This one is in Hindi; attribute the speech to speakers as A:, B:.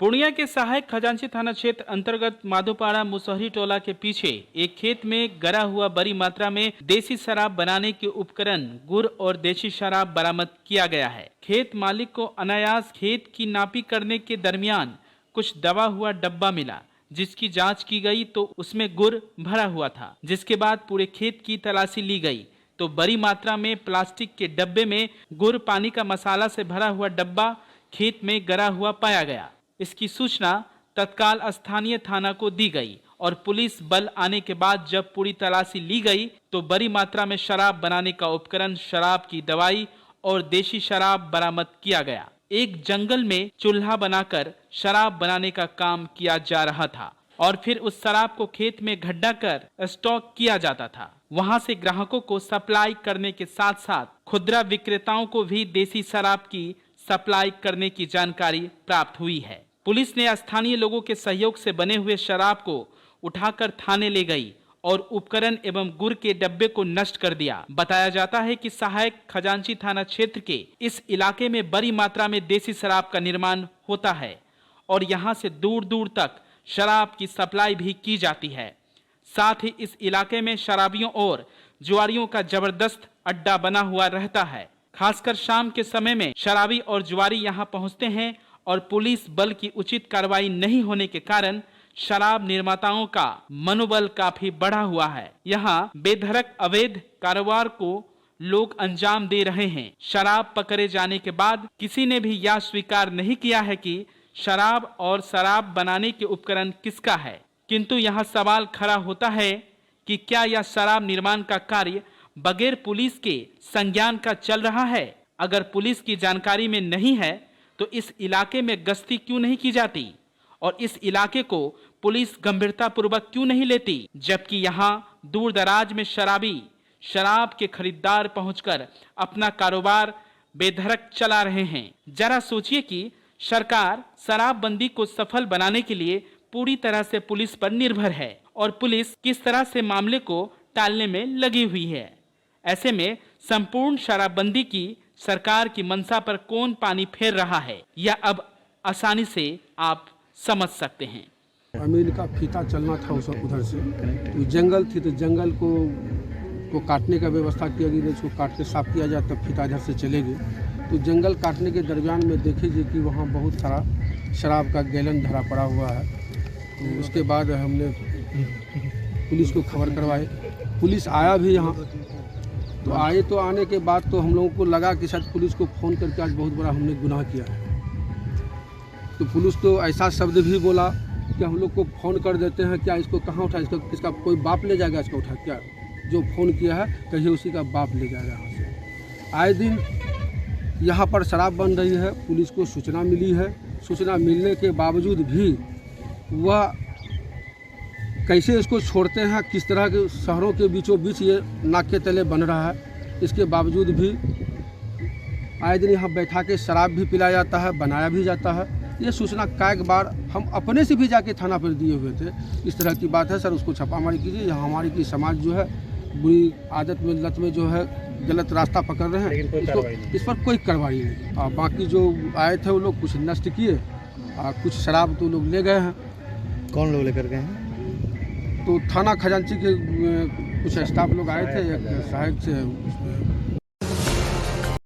A: पूर्णिया के सहायक खजांची थाना क्षेत्र अंतर्गत माधोपाड़ा मुसहरी टोला के पीछे एक खेत में गरा हुआ बड़ी मात्रा में देसी शराब बनाने के उपकरण गुड़ और देसी शराब बरामद किया गया है। खेत मालिक को अनायास खेत की नापी करने के दरमियान कुछ दबा हुआ डब्बा मिला, जिसकी जांच की गई तो उसमें गुड़ भरा हुआ था। जिसके बाद पूरे खेत की तलाशी ली गई तो बड़ी मात्रा में प्लास्टिक के डब्बे में गुड़ पानी का मसाला से भरा हुआ डब्बा खेत में गरा हुआ पाया गया। इसकी सूचना तत्काल स्थानीय थाना को दी गई और पुलिस बल आने के बाद जब पूरी तलाशी ली गई तो बड़ी मात्रा में शराब बनाने का उपकरण, शराब की दवाई और देसी शराब बरामद किया गया। एक जंगल में चूल्हा बनाकर शराब बनाने का काम किया जा रहा था और फिर उस शराब को खेत में गड्ढा कर स्टॉक किया जाता था। वहां से ग्राहकों को सप्लाई करने के साथ साथ खुदरा विक्रेताओं को भी देसी शराब की सप्लाई करने की जानकारी प्राप्त हुई है। पुलिस ने स्थानीय लोगों के सहयोग से बने हुए शराब को उठाकर थाने ले गई और उपकरण एवं गुड़ के डब्बे को नष्ट कर दिया। बताया जाता है कि सहायक खजांची थाना क्षेत्र के इस इलाके में बड़ी मात्रा में देसी शराब का निर्माण होता है और यहाँ से दूर दूर तक शराब की सप्लाई भी की जाती है। साथ ही इस इलाके में शराबियों और जुआरियों का जबरदस्त अड्डा बना हुआ रहता है। खासकर शाम के समय में शराबी और जुआरी यहाँ पहुँचते हैं और पुलिस बल की उचित कार्रवाई नहीं होने के कारण शराब निर्माताओं का मनोबल काफी बढ़ा हुआ है। यहाँ बेधड़क अवैध कारोबार को लोग अंजाम दे रहे हैं। शराब पकड़े जाने के बाद किसी ने भी यह स्वीकार नहीं किया है कि शराब और शराब बनाने के उपकरण किसका है, किंतु यहाँ सवाल खड़ा होता है कि क्या यह शराब निर्माण का कार्य बगैर पुलिस के संज्ञान का चल रहा है। अगर पुलिस की जानकारी में नहीं है तो इस इलाके में गश्ती क्यों नहीं की जाती और इस इलाके को पुलिस गंभीरता पूर्वक क्यों नहीं लेती, जबकि यहाँ दूर दराज में शराबी शराब के खरीदार पहुंचकर अपना कारोबार बेधड़क चला रहे हैं। जरा सोचिए कि सरकार शराबबंदी को सफल बनाने के लिए पूरी तरह से पुलिस पर निर्भर है और पुलिस किस तरह से मामले को टालने में लगी हुई है। ऐसे में संपूर्ण शराबबंदी की सरकार की मंशा पर कौन पानी फेर रहा है, यह अब आसानी से आप समझ सकते हैं।
B: अमीन का फीता चलना था उस उधर से, तो जंगल थी तो जंगल को काटने का व्यवस्था किया गया, इसको काट के साफ किया जाए तब फीता इधर से चलेगी। तो जंगल काटने के दरमियान में देखिए कि वहाँ बहुत सारा शराब का गैलन धरा पड़ा हुआ है। तो उसके बाद हमने पुलिस को खबर करवाई, पुलिस आया भी यहाँ। तो आए तो आने के बाद तो हम लोगों को लगा कि शायद पुलिस को फ़ोन करके आज बहुत बड़ा हमने गुनाह किया है। तो पुलिस तो ऐसा शब्द भी बोला कि हम लोग को फ़ोन कर देते हैं, क्या इसको कहाँ उठा, इसका कोई बाप ले जाएगा इसको उठा, क्या जो फ़ोन किया है कहीं उसी का बाप ले जाएगा यहाँ से। आए दिन यहाँ पर शराब बन रही है, पुलिस को सूचना मिली है। सूचना मिलने के बावजूद भी वह कैसे इसको छोड़ते हैं, किस तरह के शहरों के बीचों बीच ये नाक के तले बन रहा है, इसके बावजूद भी आए दिन यहाँ बैठा के शराब भी पिलाया जाता है, बनाया भी जाता है। ये सूचना कई बार हम अपने से भी जाके थाना पर दिए हुए थे, इस तरह की बात है सर, उसको छापामारी कीजिए। यहाँ हमारी की समाज जो है बुरी आदत में, लत में जो है गलत रास्ता पकड़ रहे हैं, इस पर कोई कार्रवाई नहीं। बाकी जो आए थे वो लोग कुछ नष्ट किए और कुछ शराब तो लोग ले गए हैं।
C: कौन लोग लेकर गए हैं?
B: तो थाना खजांची के कुछ स्टाफ लोग आए थे, एक सहायक से